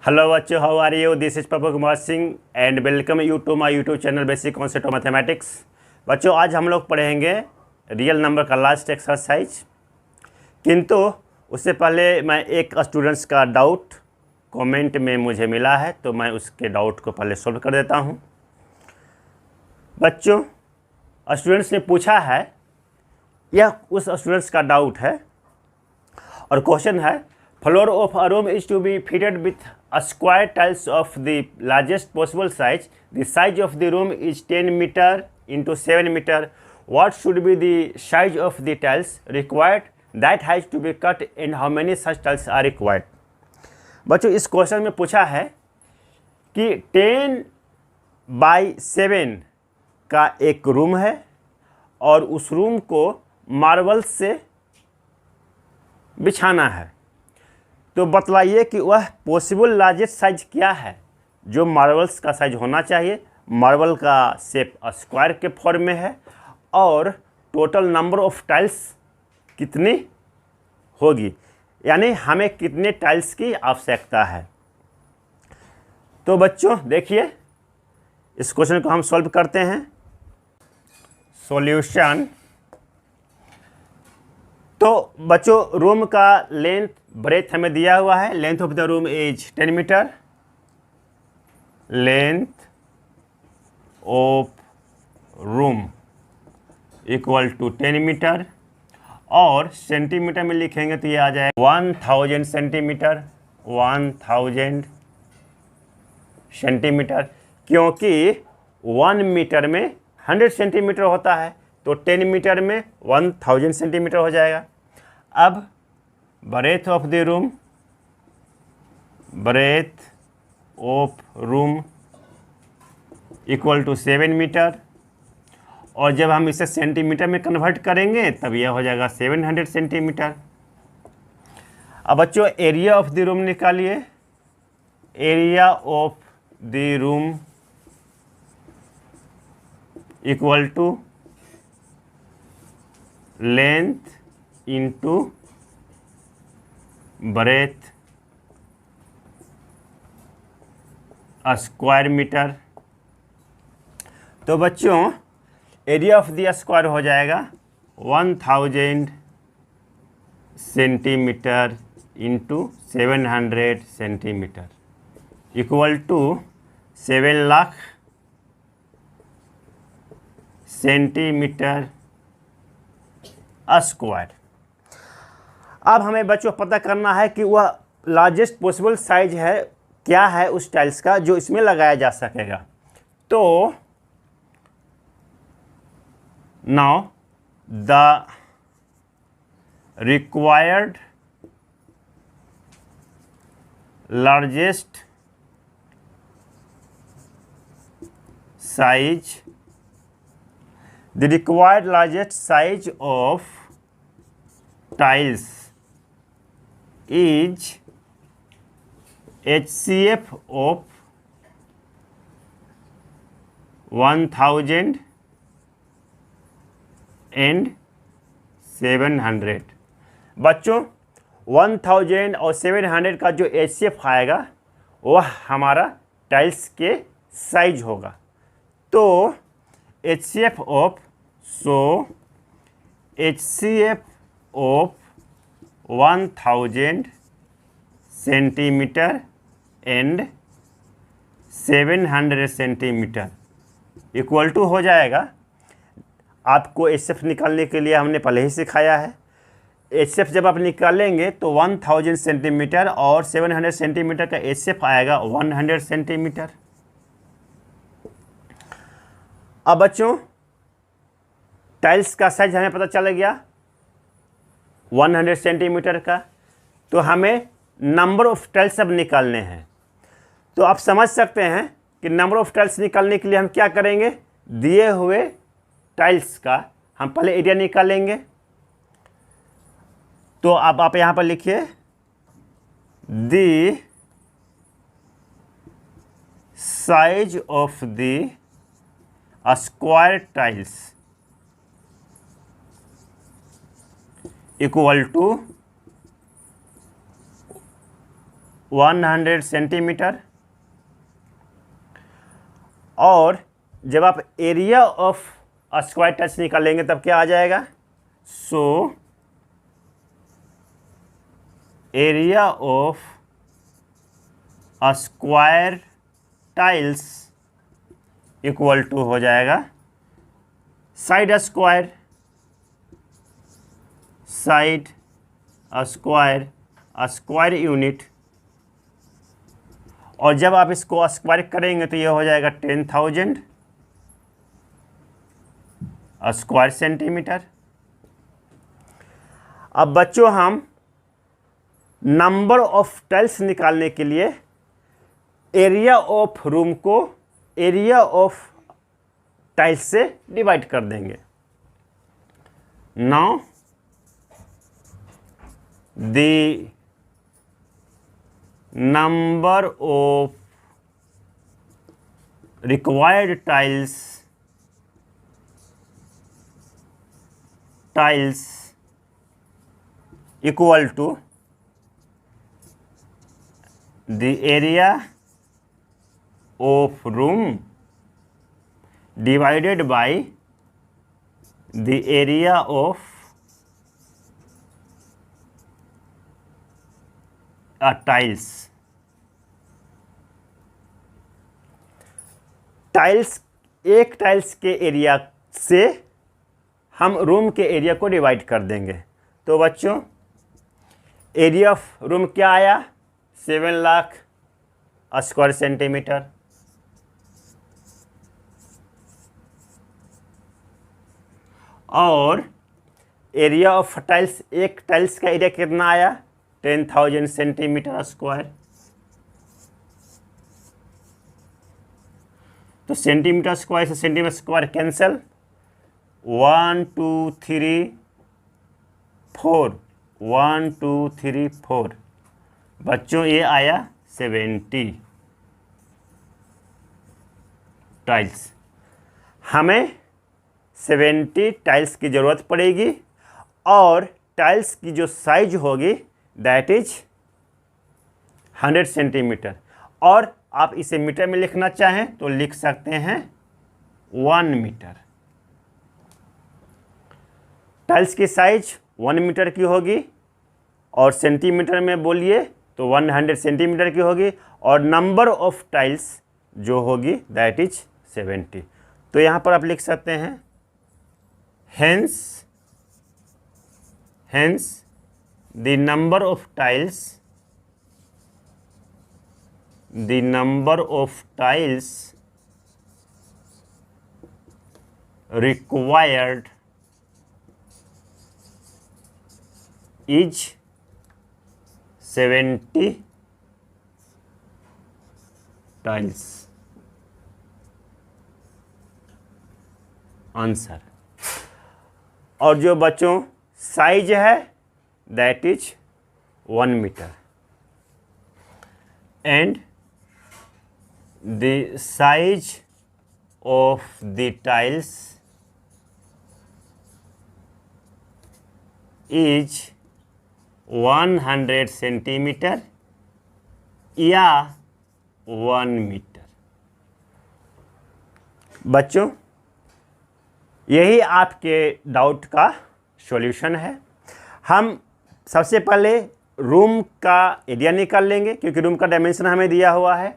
Hello बच्चों, how are you? This is Pappu Kumar Singh and welcome you to my YouTube channel basic concept of mathematics. बच्चों, आज हम लोग पढ़ेंगे रियल नंबर का लास्ट एक्सरसाइज। किंतु उससे पहले मैं एक स्टूडेंट्स का डाउट कमेंट में मुझे मिला है, तो मैं उसके डाउट को पहले सॉल्व कर देता हूं। बच्चों, स्टूडेंट्स ने पूछा है, यह उस स्टूडेंट्स का डाउट है और क्वेश्चन है, floor of a room is to be fitted with a square tiles of the largest possible size. The size of the room is 10 meter into 7 meter. What should be the size of the tiles required that has to be cut and how many such tiles are required? बच्चों, इस question में पूछा है कि 10x7 का एक room है और उस रूम को मार्बल से बिछाना है, तो बतलाइए कि वह पॉसिबल लार्जेस्ट साइज क्या है जो मार्बल्स का साइज होना चाहिए। मार्बल का शेप स्क्वायर के फॉर्म में है और टोटल नंबर ऑफ टाइल्स कितनी होगी, यानी हमें कितने टाइल्स की आवश्यकता है। तो बच्चों देखिए, इस क्वेश्चन को हम सॉल्व करते हैं। सॉल्यूशन। तो बच्चों, रूम का लेंथ ब्रेथ हमें दिया हुआ है। Length of the room is 10 metre. Length of room equal to 10 metre और सेंटीमीटर में लिखेंगे तो ये आ जाएगा 1000 सेंटीमीटर। 1000 सेंटीमीटर, क्योंकि 1 मीटर में 100 सेंटीमीटर होता है, तो 10 मीटर में 1000 सेंटीमीटर हो जाएगा। अब breadth of the room, breadth of room equal to 7 metre, और जब हम इसे सेंटीमीटर में कन्वर्ट करेंगे तब यह हो जाएगा 700 सेंटीमीटर। अब बच्चों, एरिया ऑफ द रूम निकालिए। Area of the room equal to length into breadth square metre. तो बच्चों, एरिया ऑफ द स्क्वायर हो जाएगा 1000 centimetre into 700 centimetre equal to 7 lakh centimetre square. अब हमें बच्चों पता करना है कि वह लार्जेस्ट पॉसिबल साइज है क्या है उस टाइल्स का जो इसमें लगाया जा सकेगा। तो now the required largest size, the required largest size of tiles is HCF of 1000 and 700। बच्चों, 1000 और 700 का जो HCF आएगा वह हमारा टाइल्स के साइज होगा। तो HCF of HCF of 1000 centimetre and 700 centimetre equal to हो जाएगा। आपको HCF निकालने के लिए हमने पहले ही सिखाया है। HCF जब आप निकालेंगे तो 1000 सेंटीमीटर और 700 सेंटीमीटर का HCF आएगा 100 सेंटीमीटर। अब बच्चों, टाइल्स का साइज हमें पता चल गया 100 सेंटीमीटर का, तो हमें नंबर ऑफ टाइल्स अब निकालने हैं। तो आप समझ सकते हैं कि नंबर ऑफ टाइल्स निकालने के लिए हम क्या करेंगे, दिए हुए टाइल्स का हम पहले एरिया निकालेंगे। तो अब आप यहाँ पर लिखिए the size of the square tiles equal to 100 centimetre. और जब आप एरिया ऑफ स्क्वायर टाइल्स निकालेंगे तब क्या आ जाएगा? So area of square tiles equal to हो जाएगा साइड स्क्वायर स्क्वायर यूनिट। और जब आप इसको स्क्वायर करेंगे तो ये हो जाएगा 10,000 स्क्वायर सेंटीमीटर। अब बच्चों हम नंबर ऑफ टाइल्स निकालने के लिए एरिया ऑफ रूम को एरिया ऑफ टाइल्स से डिवाइड कर देंगे। Now the number of required tiles equal to the area of room divided by the area of a tiles। Tiles एक टाइल्स के area से हम रूम के एरिया को डिवाइड कर देंगे। तो बच्चों एरिया ऑफ रूम क्या आया? 7 लाख स्क्वायर सेंटीमीटर। और एरिया ऑफ टाइल्स एक टाइल्स का एरिया कितना आया? 10,000 सेंटीमीटर स्क्वायर। तो सेंटीमीटर स्क्वायर से सेंटीमीटर स्क्वायर कैंसिल। 1 2 3 4 1 2 3 4 बच्चों ये आया 70 टाइल्स। हमें 70 टाइल्स की ज़रूरत पड़ेगी और टाइल्स की जो साइज होगी दैट इज 100 सेंटीमीटर। और आप इसे मीटर में लिखना चाहें तो लिख सकते हैं 1 मीटर। टाइल्स की साइज 1 मीटर की होगी और सेंटीमीटर में बोलिए तो 100 सेंटीमीटर की होगी और नंबर ऑफ टाइल्स जो होगी दैट इज 70। तो यहाँ पर आप लिख सकते हैं hence the number of tiles required is 70 tiles. Answer. और जो बच्चों साइज है that is 1 metre and the size of the tiles is 100 centimetre या 1 मीटर। बच्चों यही आपके डाउट का सॉल्यूशन है। हम सबसे पहले रूम का एरिया निकाल लेंगे क्योंकि रूम का डायमेंशन हमें दिया हुआ है।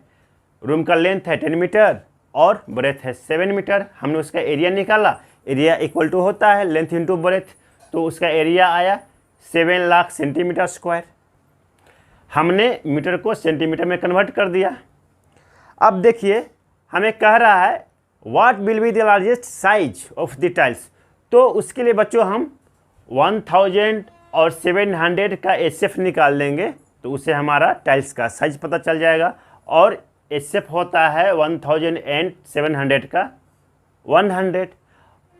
रूम का लेंथ है 10 मीटर और ब्रेथ है 7 मीटर। हमने उसका एरिया निकाला। एरिया इक्वल टू होता है लेंथ इंटू ब्रेथ। तो उसका एरिया आया 7 लाख सेंटीमीटर स्क्वायर। हमने मीटर को सेंटीमीटर में कन्वर्ट कर दिया। अब देखिए हमें कह रहा है what will be the largest size of the tiles. तो उसके लिए बच्चों हम 1000 और 700 का एचएफ निकाल लेंगे तो उससे हमारा टाइल्स का साइज पता चल जाएगा। और एचएफ होता है 1000 एंड 700 का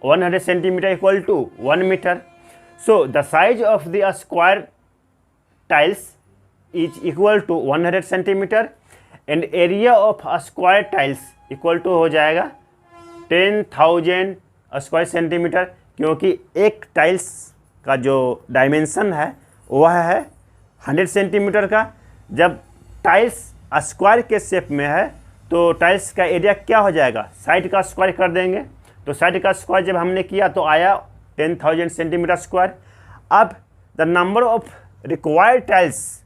100 centimetre equal to 1 metre. So the size of the square tiles is equal to 100 centimetre and area of square tiles equal to हो जाएगा 10,000 स्क्वायर सेंटीमीटर क्योंकि एक टाइल्स का जो डायमेंशन है वह है 100 सेंटीमीटर का। जब टाइल्स स्क्वायर के शेप में है तो टाइल्स का एरिया क्या हो जाएगा, साइड का स्क्वायर कर देंगे। तो साइड का स्क्वायर जब हमने किया तो आया 10,000 सेंटीमीटर स्क्वायर। अब the number of required tiles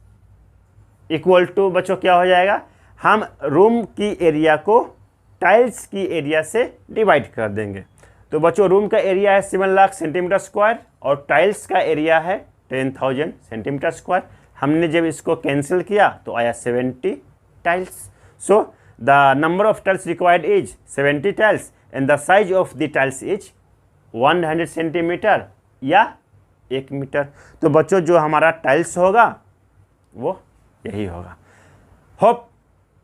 equal to बच्चों क्या हो जाएगा, हम रूम की एरिया को टाइल्स की एरिया से डिवाइड कर देंगे। तो बच्चों रूम का एरिया है 7 लाख सेंटीमीटर स्क्वायर और टाइल्स का एरिया है 10,000 सेंटीमीटर स्क्वायर। हमने जब इसको कैंसिल किया तो आया 70 tiles. So the number of tiles required is 70 tiles and the size of the tiles is 100 centimetre या 1 मीटर। तो बच्चों जो हमारा टाइल्स होगा वो यही होगा। होप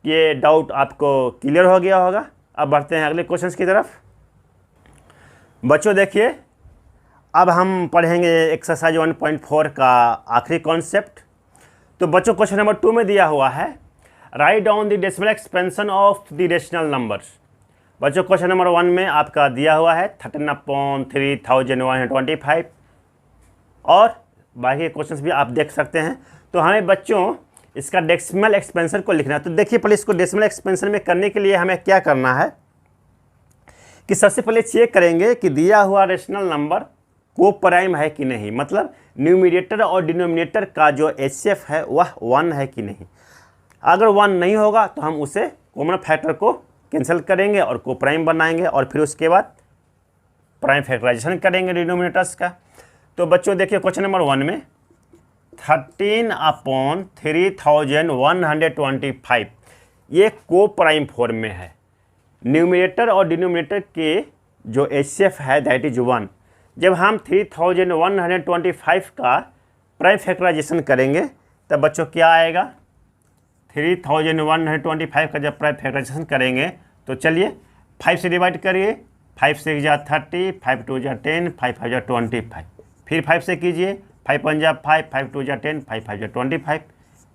ये डाउट आपको क्लियर हो गया होगा। अब बढ़ते हैं अगले क्वेश्चंस की तरफ। बच्चों देखिए, अब हम पढ़ेंगे एक्सरसाइज 1.4 का आखिरी कॉन्सेप्ट। तो बच्चों क्वेश्चन नंबर 2 में दिया हुआ है write down the decimal expansion of the rational numbers. बच्चों क्वेश्चन नंबर 1 में आपका दिया हुआ है 13/3125 और बाकी क्वेश्चंस भी आप देख सकते हैं। तो हमें बच्चों इसका डेसिमल एक्सपेंशन को लिखना है। तो देखिए पहले इसको डेसिमल एक्सपेंशन में करने के लिए हमें क्या करना है कि सबसे पहले चेक करेंगे कि दिया हुआ रेशनल नंबर को प्राइम है कि नहीं, मतलब न्यूमरेटर और डिनोमिनेटर का जो एचसीएफ है वह 1 है कि नहीं। अगर 1 नहीं होगा तो हम उसे कॉमन फैक्टर को कैंसिल करेंगे और को प्राइम बनाएंगे और फिर उसके बाद प्राइम फैक्टराइजेशन करेंगे डिनोमिनेटर्स का। तो बच्चों देखिए क्वेश्चन नंबर 1 में 13/3125 ये को प्राइम फॉर्म में है। न्यूमरेटर और डिनोमिनेटर के जो एचसीएफ है दैट इज 1। जब हम 3125 का प्राइम फैक्टराइजेशन करेंगे तब बच्चों क्या आएगा, 3125 का जब प्राइम फैक्टराइजेशन करेंगे तो चलिए 5 से डिवाइड करिए, 5 से 30, 5 2 10, 5 5 25, फिर 5 से कीजिए, 5 1 5, 5 2 10, 5 5 25,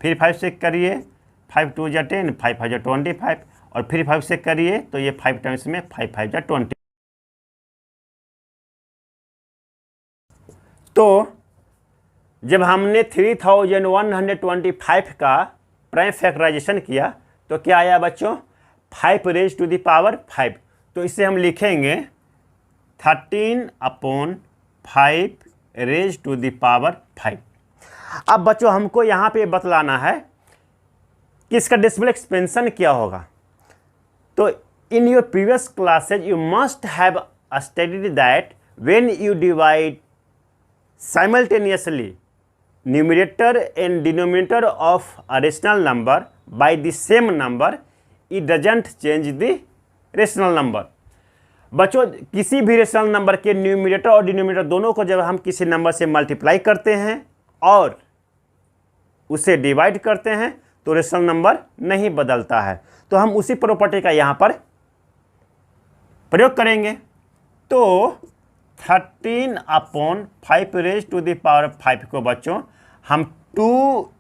फिर 5 से करिए, 5 2 10, 5 5 25 और फिर 5 से करिए तो ये 5 टाइम्स में 5 5 20। तो जब हमने 3125 का प्राइम फैक्टराइजेशन किया तो क्या आया बच्चों, 5 रेज टू द पावर 5। तो इसे हम लिखेंगे 13/5 रेज टू द पावर 5। अब बच्चों हमको यहाँ पे बतलाना है कि इसका डेसिमल एक्सपेंशन क्या होगा। तो in your previous classes you must have studied that when you divide simultaneously numerator and denominator of a rational number by the same number, it doesn't change the rational number। बच्चों किसी भी rational number के numerator और denominator दोनों को जब हम किसी नंबर से मल्टीप्लाई करते हैं और उसे डिवाइड करते हैं तो रेशनल नंबर नहीं बदलता है। तो हम उसी प्रॉपर्टी का यहाँ पर प्रयोग करेंगे। तो 13/5 रेज टू द पावर 5 को बच्चों हम 2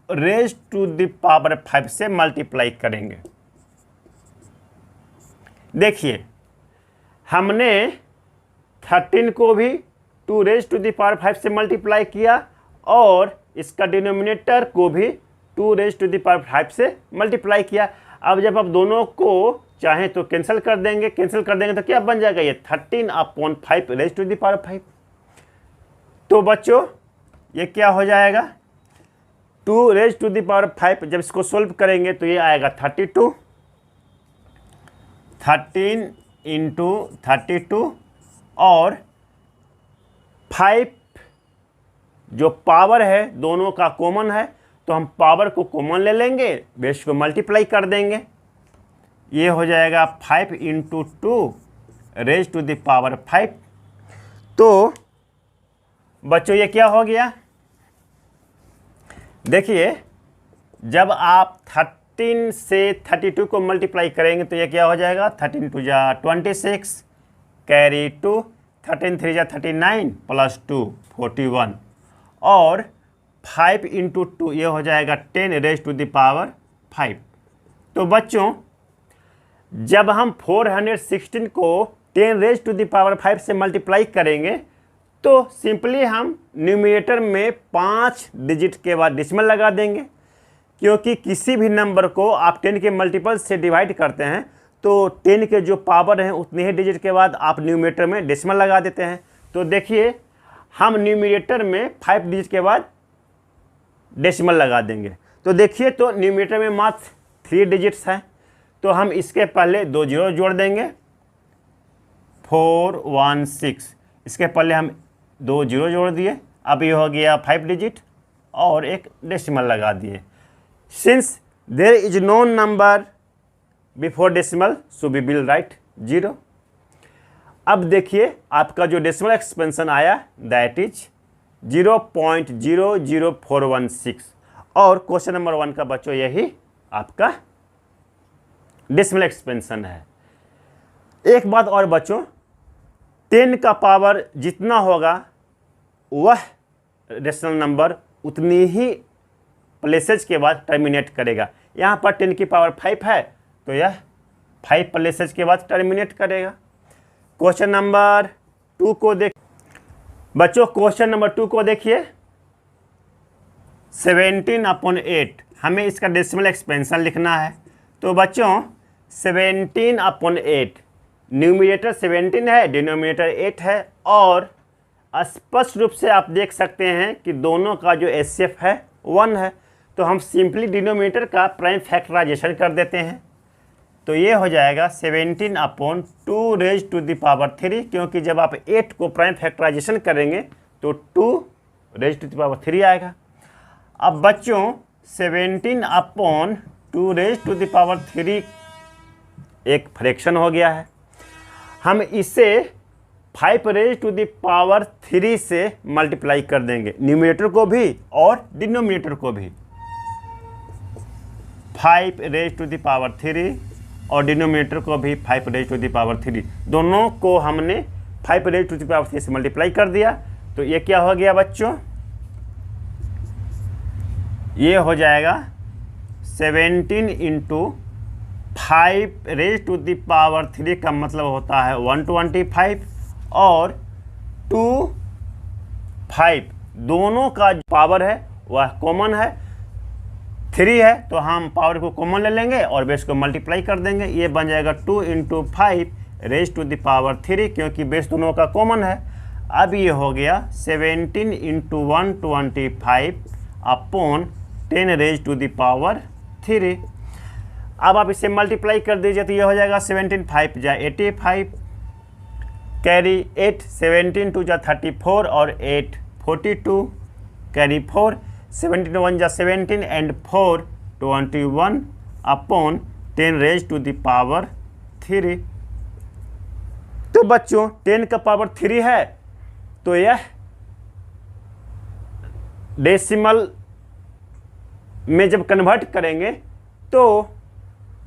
रेज टू द पावर 5 से मल्टीप्लाई करेंगे। देखिए हमने 13 को भी 2 रेज टू द पावर 5 से मल्टीप्लाई किया और इसका डिनोमिनेटर को भी 2 रेज टू द पावर 5 से मल्टीप्लाई किया। अब जब आप दोनों को चाहें तो कैंसिल कर देंगे, तो क्या बन जाएगा, ये 13/5 रेज टू द पावर 5। तो बच्चों ये क्या हो जाएगा, 2 रेज टू द पावर 5। जब इसको सोल्व करेंगे तो ये आएगा 32, 13 इंटू 32 और 5 जो पावर है दोनों का कॉमन है तो हम पावर को कॉमन ले लेंगे, बेस को मल्टीप्लाई कर देंगे। ये हो जाएगा 5 into 2 raise to the power 5। तो बच्चों ये क्या हो गया, देखिए जब आप 13 से 32 को मल्टीप्लाई करेंगे तो ये क्या हो जाएगा, 13 2 26 कैरी 2, 13 3 39 प्लस 2 41 और 5 इंटू 2 ये हो जाएगा 10 रेज टू द पावर 5। तो बच्चों जब हम 416 को 10 रेज टू द पावर 5 से मल्टीप्लाई करेंगे तो सिंपली हम न्यूमरेटर में 5 डिजिट के बाद डेसिमल लगा देंगे। क्योंकि किसी भी नंबर को आप 10 के मल्टीपल से डिवाइड करते हैं तो 10 के जो पावर हैं उतने ही डिजिट के बाद आप न्यूमरेटर में डेसिमल लगा देते हैं। तो देखिए हम न्यूमरेटर में 5 डिजिट के बाद डेसिमल लगा देंगे। तो देखिए तो न्यूमरेटर में मात्र 3 डिजिट्स हैं, तो हम इसके पहले 2 जीरो जोड़ देंगे 416, इसके पहले हम 2 जीरो जोड़ दिए, अब ये हो गया 5 डिजिट और एक डेसिमल लगा दिए। Since there is no number before decimal so we will write 0। अब देखिए आपका जो डेसिमल एक्सपेंशन आया दैट इज 0.00416 और क्वेश्चन नंबर 1 का बच्चों यही आपका डेसिमल एक्सपेंशन है। एक बात और बच्चों, 10 का पावर जितना होगा वह रेशनल नंबर उतनी ही प्लेसेज के बाद टर्मिनेट करेगा। यहाँ पर 10 की पावर 5 है तो यह 5 प्लेसेज के बाद टर्मिनेट करेगा। क्वेश्चन नंबर 2 को देख बच्चों, क्वेश्चन नंबर 2 को देखिए 17/8 हमें इसका डेसिमल एक्सपेंशन लिखना है। तो बच्चों 17/8 न्यूमरेटर 17 है, डिनोमिनेटर 8 है और स्पष्ट रूप से आप देख सकते हैं कि दोनों का जो एचसीएफ है 1 है। तो हम सिंपली डिनोमिनेटर का प्राइम फैक्टराइजेशन कर देते हैं। तो ये हो जाएगा 17/2 रेज टू द पावर 3, क्योंकि जब आप 8 को प्राइम फैक्टराइजेशन करेंगे तो 2 रेज टू द पावर 3 आएगा। अब बच्चों 17/2 रेज टू द पावर 3 एक फ्रैक्शन हो गया है। हम इसे 5 रेज टू द पावर 3 से मल्टीप्लाई कर देंगे, न्यूमरेटर को भी और डिनोमिनेटर को भी। 5 रेज टू द पावर 3 और डिनोमिनेटर को भी 5 रेज टू द पावर 3, दोनों को हमने 5 रेज टू द पावर 3 से मल्टीप्लाई कर दिया। तो ये क्या हो गया बच्चों, ये हो जाएगा 17 × 5 रेज टू द पावर 3 का मतलब होता है 125 और 2 5 दोनों का जो पावर है वह कॉमन है, 3 है तो हम पावर को कॉमन ले लेंगे और बेस को मल्टीप्लाई कर देंगे। ये बन जाएगा 2 × 5 रेज टू द पावर 3, क्योंकि बेस दोनों का कॉमन है। अब ये हो गया 17 × 125 upon 10 raise to the power 3। अब आप इसे मल्टीप्लाई कर दीजिए तो ये हो जाएगा 17 5 जा 85 कैरी 8, 17 2 जा 34 और 8 42 कैरी 4, 17 1 जा 17 and 4 21 upon 10 raise to the power 3। तो बच्चों 10 का पावर 3 है तो यह डेसिमल में जब कन्वर्ट करेंगे तो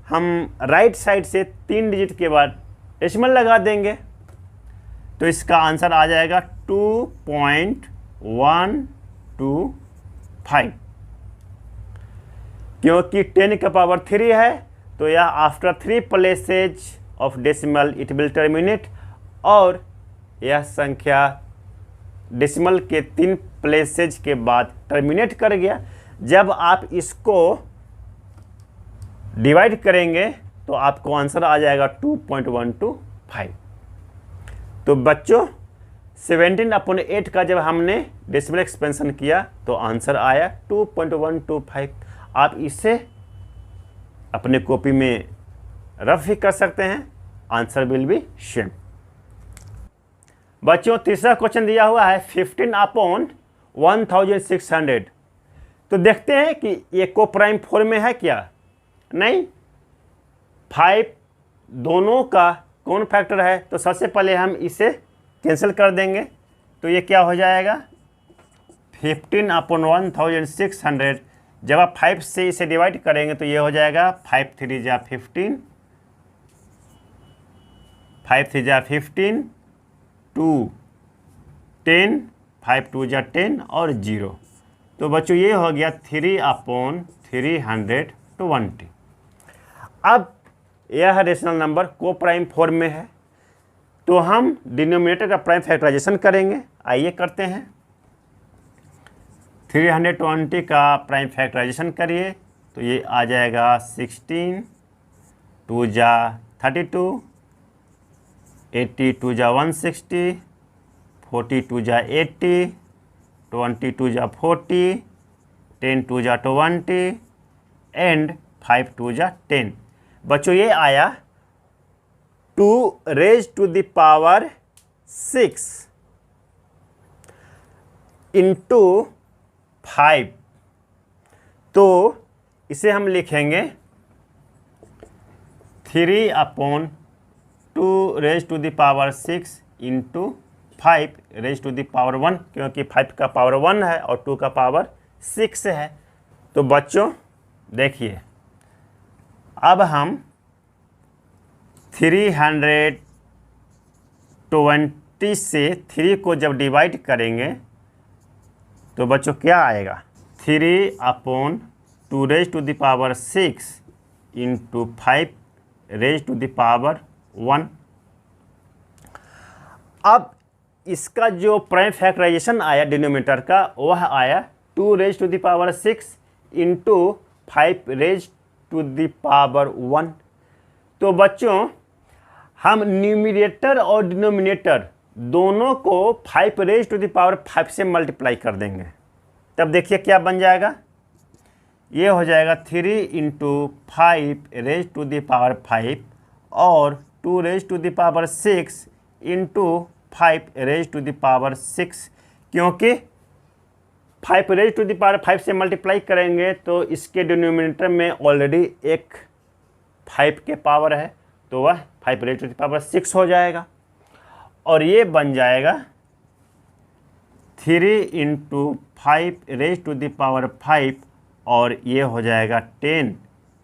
हम राइट साइड से 3 डिजिट के बाद डेसिमल लगा देंगे। तो इसका आंसर आ जाएगा 2.125, क्योंकि 10 का पावर 3 है तो यह after 3 places of decimal it will terminate, और यह संख्या डेसिमल के 3 प्लेसेज के बाद टर्मिनेट कर गया। जब आप इसको डिवाइड करेंगे तो आपको आंसर आ जाएगा 2.125। तो बच्चों 17/8 का जब हमने डेसिमल एक्सपेंशन किया तो आंसर आया 2.125। आप इसे अपने कॉपी में रफ भी कर सकते हैं, आंसर विल बी सेम। बच्चों तीसरा क्वेश्चन दिया हुआ है 15/1600। तो देखते हैं कि ये को प्राइम फॉर्म में है क्या, नहीं। 5 दोनों का कौन फैक्टर है, तो सबसे पहले हम इसे कैंसिल कर देंगे। तो ये क्या हो जाएगा 15/1600। जब आप 5 से इसे डिवाइड करेंगे तो ये हो जाएगा 5 3 जा 15, 5 3 जा 15, 2 10, 5 2 जा 10 और 0। तो बच्चों ये हो गया 3/320। अब यह रेशनल नंबर को प्राइम फॉर्म में है तो हम डिनोमिनेटर का प्राइम फैक्टराइजेशन करेंगे। आइए करते हैं। 320 का प्राइम फैक्टराइजेशन करिए तो ये आ जाएगा 16, 2 जा 32, 80 2 जा 160, 42 जा 80, 22 जा 40, 10 2 जा 20 एंड 5 2 जा 10। बच्चों ये आया 2 raise to the power 6 into 5। तो इसे हम लिखेंगे 3/2 raise to the power 6 into 5 raise to the power 1, क्योंकि 5 का पावर 1 है और 2 का पावर 6 है। तो बच्चों देखिए, अब हम 320 से 3 को जब डिवाइड करेंगे तो बच्चों क्या आएगा, 3/2 raise to the power 6 into 5 raise to the power 1। अब इसका जो प्राइम फैक्टराइजेशन आया डिनोमिनेटर का, वह आया 2 raise to the power 6 into 5 raise to the power 1। तो बच्चों हम न्यूमरेटर और डिनोमिनेटर दोनों को 5 रेज टू द पावर 5 से मल्टीप्लाई कर देंगे। तब देखिए क्या बन जाएगा, ये हो जाएगा 3 into 5 raise to the power 5 और 2 raise to the power 6 into 5 raise to the power 6। क्योंकि 5 रेज टू द पावर 5 से मल्टीप्लाई करेंगे तो इसके डिनोमिनेटर में ऑलरेडी एक 5 के पावर है, तो वह 5 रेज टू द पावर 6 हो जाएगा। और ये बन जाएगा 3 into 5 raise to the power 5 और ये हो जाएगा 10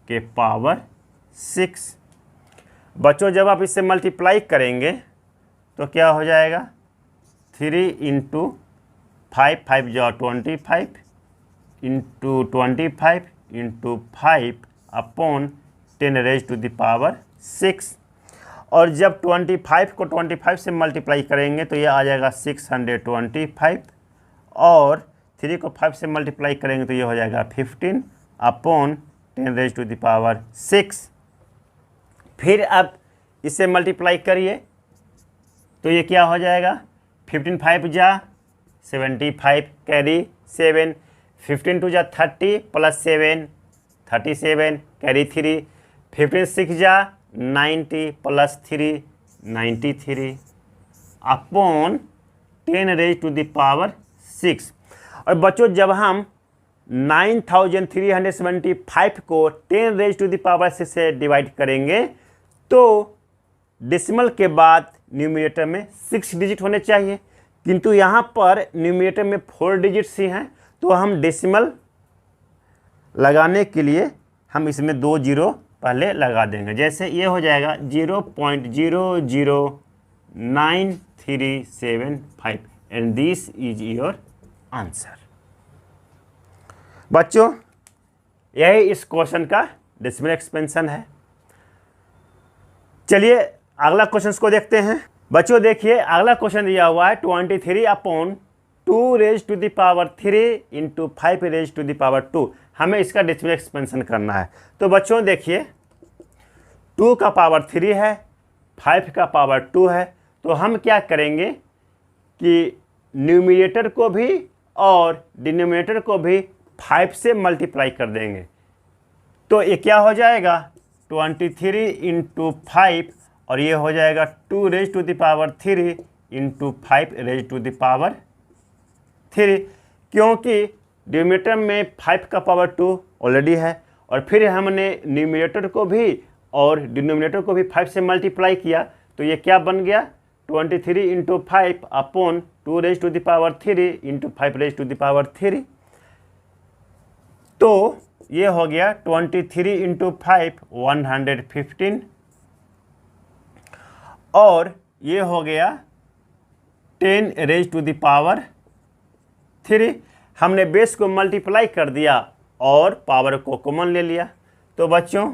के पावर 6। बच्चों जब आप इससे मल्टीप्लाई करेंगे तो क्या हो जाएगा, 3 इंटू 5 5 जो 25 into 25 into 5 upon 10 raise to the power 6। और जब 25 को 25 से मल्टीप्लाई करेंगे तो ये आ जाएगा 625 और 3 को 5 से मल्टीप्लाई करेंगे तो ये हो जाएगा 15 upon 10 raise to the power 6। फिर अब इसे मल्टीप्लाई करिए तो ये क्या हो जाएगा, 15 5 जा 75 कैरी 7, 15 2 जा 30 प्लस 7 37 कैरी 3, 15 6 जा 90 plus 3 93 upon 10 raise to the power 6। और बच्चों जब हम 9375 को 10 रेज टू द पावर 6 से डिवाइड करेंगे तो डेसिमल के बाद न्यूमरेटर में 6 डिजिट होने चाहिए, किंतु यहाँ पर न्यूमरेटर में 4 डिजिट्स ही हैं। तो हम डेसिमल लगाने के लिए हम इसमें 2 जीरो पहले लगा देंगे। जैसे ये हो जाएगा 0.009375 and this is your answer. बच्चों यही इस क्वेश्चन का डेसिमल एक्सपेंशन है। चलिए अगला क्वेश्चन को देखते हैं। बच्चों देखिए अगला क्वेश्चन दिया हुआ है 23/2 raise to the power 3 into 5 raise to the power 2। हमें इसका डेसिमल एक्सपेंशन करना है। तो बच्चों देखिए 2 का पावर 3 है, 5 का पावर 2 है। तो हम क्या करेंगे कि न्यूमरेटर को भी और डिनोमिनेटर को भी 5 से मल्टीप्लाई कर देंगे। तो ये क्या हो जाएगा 23 इंटू 5 और ये हो जाएगा 2 raise to the power 3 into 5 raise to the power 3, क्योंकि डिनोमिनेटर में 5 का पावर 2 ऑलरेडी है और फिर हमने न्यूमरेटर को भी और डिनोमिनेटर को भी 5 से मल्टीप्लाई किया। तो ये क्या बन गया 23 into 5 upon 2 raise to the power 3 into 5 raise to the power 3। तो ये हो गया 23 इंटू 5 115 और ये हो गया 10 रेज टू द पावर 3। हमने बेस को मल्टीप्लाई कर दिया और पावर को कॉमन ले लिया। तो बच्चों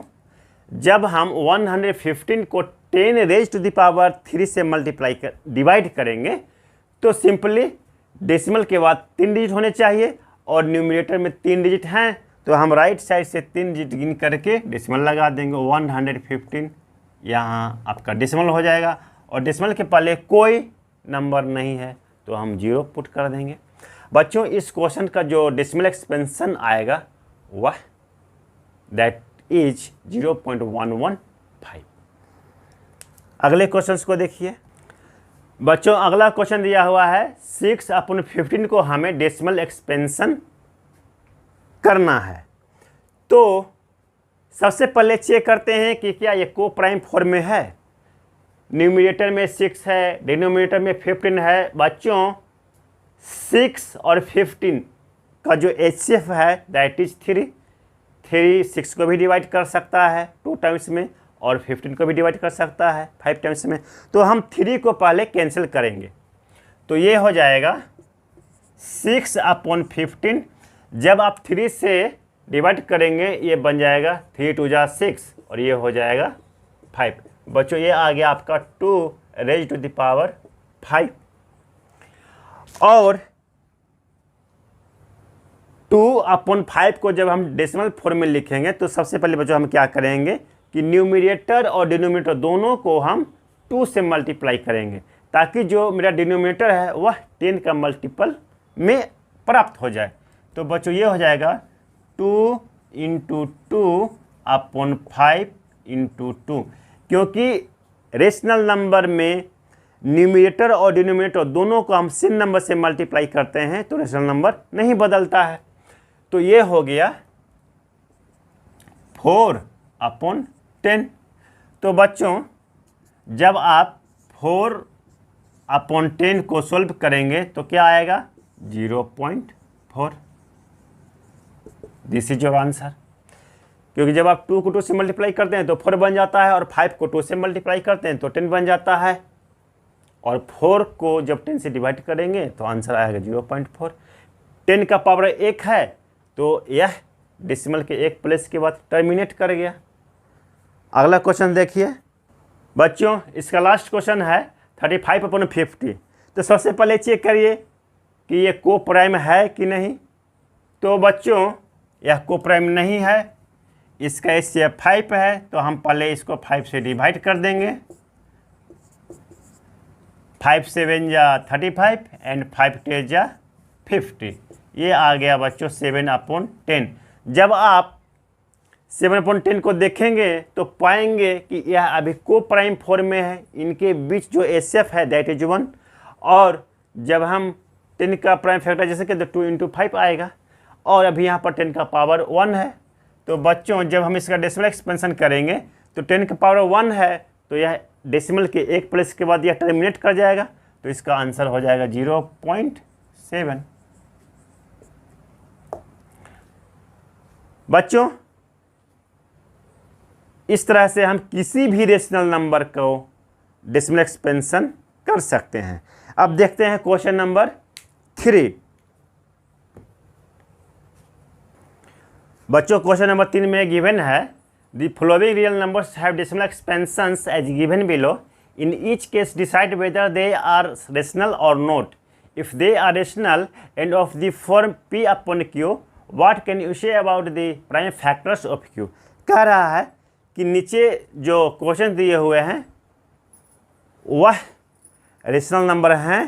जब हम 115 को 10 रेज टू द पावर 3 से डिवाइड करेंगे तो सिंपली डेसिमल के बाद 3 डिजिट होने चाहिए और न्यूमरेटर में 3 डिजिट हैं तो हम राइट साइड से 3 डिजिट गिन करके डेसिमल लगा देंगे। 115 यहाँ आपका डेसिमल हो जाएगा और डेसिमल के पहले कोई नंबर नहीं है तो हम 0 पुट कर देंगे। बच्चों इस क्वेश्चन का जो डेसिमल एक्सपेंशन आएगा वह दैट इज 0.115। अगले क्वेश्चन को देखिए बच्चों। अगला क्वेश्चन दिया हुआ है 6/15 को हमें डेसिमल एक्सपेंशन करना है। तो सबसे पहले चेक करते हैं कि क्या ये को प्राइम फॉर्म में है। न्यूमरेटर में 6 है, डिनोमिनेटर में 15 है। बच्चों 6 और 15 का जो HCF है दैट इज 3 6 को भी डिवाइड कर सकता है 2 टाइम्स में और 15 को भी डिवाइड कर सकता है 5 टाइम्स में। तो हम 3 को पहले कैंसिल करेंगे तो ये हो जाएगा 6/15। जब आप 3 से डिवाइड करेंगे ये बन जाएगा 3 2 जा 6 और ये हो जाएगा 5। बच्चों ये आ गया आपका 2 रेज टू द पावर 5। और 2/5 को जब हम डेसिमल फॉर्म में लिखेंगे तो सबसे पहले बच्चों हम क्या करेंगे कि न्यूमरेटर और डिनोमिनेटर दोनों को हम 2 से मल्टीप्लाई करेंगे ताकि जो मेरा डिनोमिनेटर है वह 10 का मल्टीपल में प्राप्त हो जाए। तो बच्चों ये हो जाएगा 2 × 2/5 × 2। क्योंकि रेशनल नंबर में न्यूमरेटर और डिनोमिनेटर दोनों को हम सेम नंबर से मल्टीप्लाई करते हैं तो रेशनल नंबर नहीं बदलता है। तो ये हो गया 4/10। तो बच्चों जब आप 4/10 को सॉल्व करेंगे तो क्या आएगा 0.4। This is your answer. क्योंकि जब आप 2 को 2 से मल्टीप्लाई करते हैं तो 4 बन जाता है और 5 को 2 से मल्टीप्लाई करते हैं तो 10 बन जाता है और 4 को जब 10 से डिवाइड करेंगे तो आंसर आएगा 0.4। 10 का पावर 1 है तो यह डेसिमल के एक प्लेस के बाद टर्मिनेट कर गया। अगला क्वेश्चन देखिए बच्चों। इसका लास्ट क्वेश्चन है 35/50। तो सबसे पहले चेक करिए कि ये को प्राइम है कि नहीं। तो बच्चों यह को प्राइम नहीं है, इसका HCF 5 है तो हम पहले इसको 5 से डिवाइड कर देंगे। 5 7 जा 35 एंड 5 10 जा 50। ये आ गया बच्चों 7/10। जब आप 7/10 को देखेंगे तो पाएंगे कि यह अभी को प्राइम फॉर्म में है। इनके बीच जो HCF है दैट इज 1। और जब हम 10 का प्राइम फैक्टराइजेशन करें तो 2 × 5 आएगा और अभी यहाँ पर 10 का पावर 1 है। तो बच्चों जब हम इसका डेसिमल एक्सपेंशन करेंगे तो 10 का पावर 1 है तो यह डेसिमल के एक प्लेस के बाद यह टर्मिनेट कर जाएगा तो इसका आंसर हो जाएगा 0.7। बच्चों इस तरह से हम किसी भी रेशनल नंबर को डेसिमल एक्सपेंशन कर सकते हैं। अब देखते हैं क्वेश्चन नंबर 3। बच्चों क्वेश्चन नंबर 3 में गिवन है the following real numbers have decimal expansions as given below. In each case decide whether they are rational और not. If they are rational and of the form P/Q, what can you say about the prime factors of Q। कह रहा है कि नीचे जो question दिए हुए हैं वह रेशनल नंबर हैं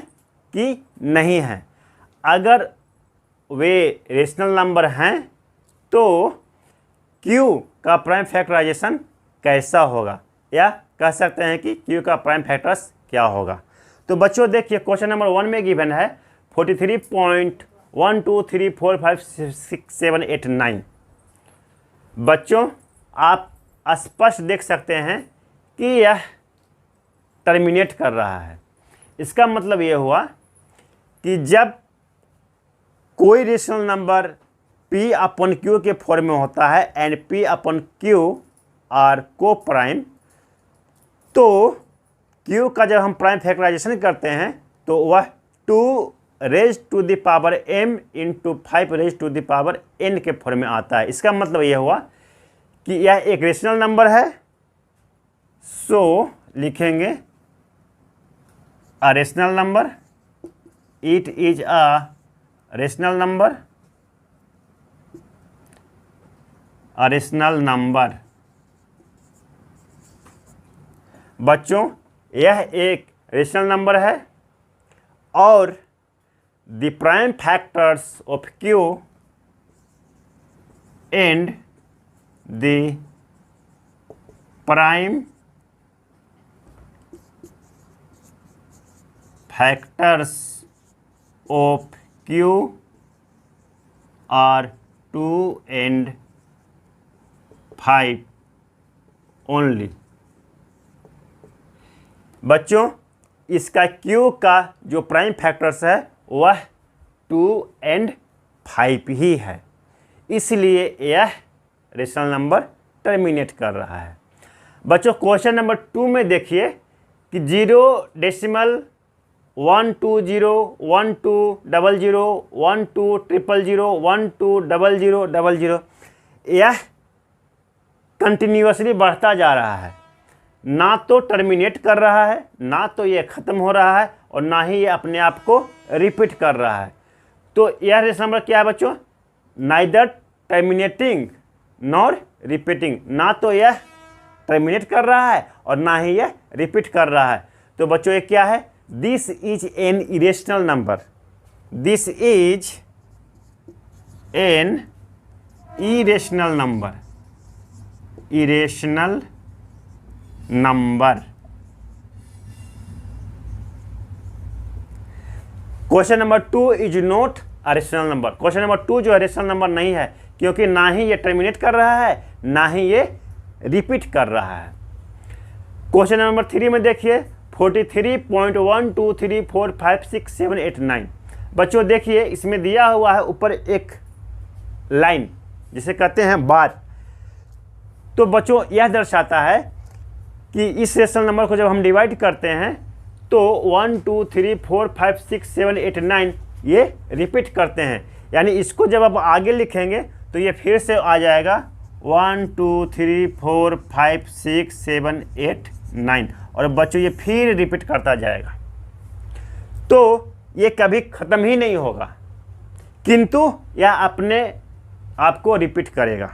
कि नहीं हैं। अगर वे रेशनल नंबर हैं तो Q का प्राइम फैक्टराइजेशन कैसा होगा, या कह सकते हैं कि Q का प्राइम फैक्टर्स क्या होगा। तो बच्चों देखिए क्वेश्चन नंबर 1 में गिवन है 43.1 2 3 4 5 6 7 8 9। बच्चों आप स्पष्ट देख सकते हैं कि यह टर्मिनेट कर रहा है। इसका मतलब ये हुआ कि जब कोई रेशनल नंबर P/Q के फॉर्म में होता है एंड P/Q आर को प्राइम, तो Q का जब हम प्राइम फैक्टराइजेशन करते हैं तो वह 2 raise to the power m × 5 raise to the power n के फॉर्म में आता है। इसका मतलब यह हुआ कि यह एक रेशनल नंबर है। सो लिखेंगे a rational number, it is a rational number rational number. बच्चों यह एक रेशनल नंबर है और the prime factors of Q and the prime factors of Q R 2 and 5 only. बच्चों इसका Q का जो प्राइम फैक्टर्स है वह 2 and 5 ही है, इसलिए यह रेशनल नंबर टर्मिनेट कर रहा है। बच्चों क्वेश्चन नंबर 2 में देखिए कि 0.120 1200 1200 1200 यह कंटिन्यूअसली बढ़ता जा रहा है, ना तो टर्मिनेट कर रहा है, ना तो ये ख़त्म हो रहा है और ना ही ये अपने आप को रिपीट कर रहा है। तो यह रेशनल नंबर क्या है बच्चों? नाइदर टर्मिनेटिंग नॉर रिपीटिंग, ना तो यह टर्मिनेट कर रहा है और ना ही यह रिपीट कर रहा है। तो बच्चों ये क्या है? This is an irrational number. This is an irrational number. Irrational number. Question number 2 is not a rational number. Question number 2 जो है रेशनल नंबर नहीं है, क्योंकि ना ही ये टर्मिनेट कर रहा है ना ही ये रिपीट कर रहा है। क्वेश्चन नंबर 3 में देखिए 43.123456789। बच्चों देखिए इसमें दिया हुआ है ऊपर एक लाइन जिसे कहते हैं बार। तो बच्चों यह दर्शाता है कि इस रेशनल नंबर को जब हम डिवाइड करते हैं तो 1 2 3 4 5 6 7 8 9 ये रिपीट करते हैं, यानी इसको जब आप आगे लिखेंगे तो ये फिर से आ जाएगा 1 2 3 4 5 6 7 8 9 और बच्चों ये फिर रिपीट करता जाएगा। तो ये कभी ख़त्म ही नहीं होगा, किंतु यह अपने आप को रिपीट करेगा।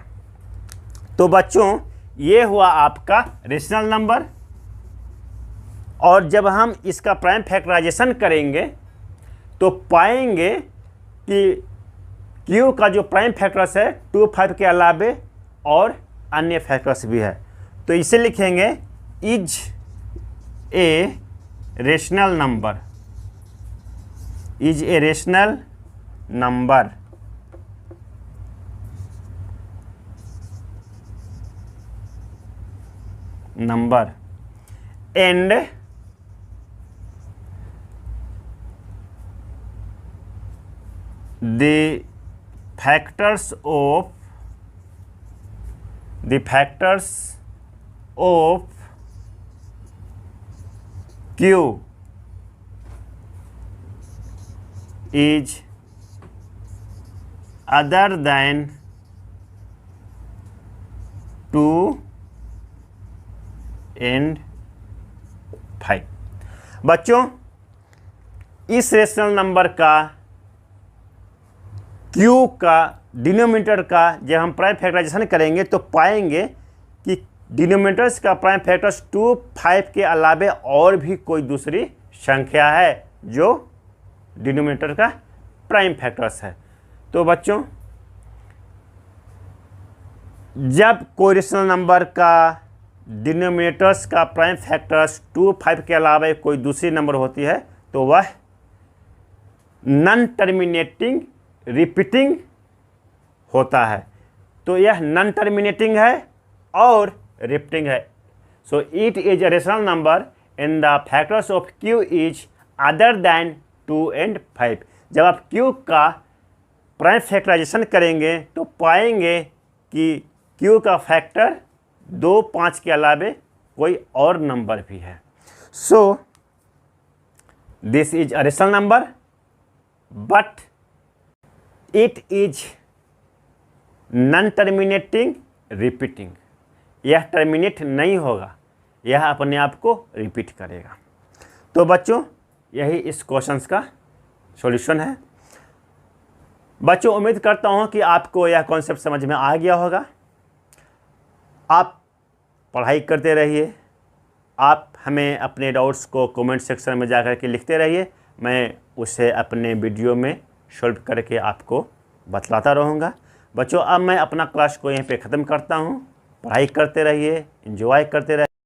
तो बच्चों ये हुआ आपका रेशनल नंबर, और जब हम इसका प्राइम फैक्टराइजेशन करेंगे तो पाएंगे कि Q का जो प्राइम फैक्टर्स है 2 5 के अलावे और अन्य फैक्टर्स भी है। तो इसे लिखेंगे is a rational number. Is a rational number. Number and the factors of Q is other than 2 and 5। बच्चों इस रेशनल नंबर का Q का डिनोमिनेटर का जब हम प्राइम फैक्टराइजेशन करेंगे तो पाएंगे कि डिनोमिनेटर्स का प्राइम फैक्टर्स 2 5 के अलावे और भी कोई दूसरी संख्या है जो डिनोमिनेटर का प्राइम फैक्टर्स है। तो बच्चों जब कोई रेशनल नंबर का डिनोमिनेटर्स का प्राइम फैक्टर्स 2 5 के अलावा कोई दूसरी नंबर होती है तो वह नॉन टर्मिनेटिंग रिपीटिंग होता है। तो यह नॉन टर्मिनेटिंग है और रिपीटिंग है। So it is a rational number and the factors of Q is other than 2 and 5। जब आप Q का प्राइम फैक्टराइजेशन करेंगे तो पाएंगे कि Q का फैक्टर 2 5 के अलावे कोई और नंबर भी है। So this is a rational number but it is non terminating repeating. यह टर्मिनेट नहीं होगा, यह अपने आप को रिपीट करेगा। तो बच्चों यही इस क्वेश्चंस का सॉल्यूशन है। बच्चों उम्मीद करता हूँ कि आपको यह कॉन्सेप्ट समझ में आ गया होगा। आप पढ़ाई करते रहिए। आप हमें अपने डाउट्स को कमेंट सेक्शन में जाकर के लिखते रहिए, मैं उसे अपने वीडियो में सॉल्व करके आपको बतलाता रहूँगा। बच्चों, अब मैं अपना क्लास को यहीं पे ख़त्म करता हूँ। पढ़ाई करते रहिए, एंजॉय करते रहिए।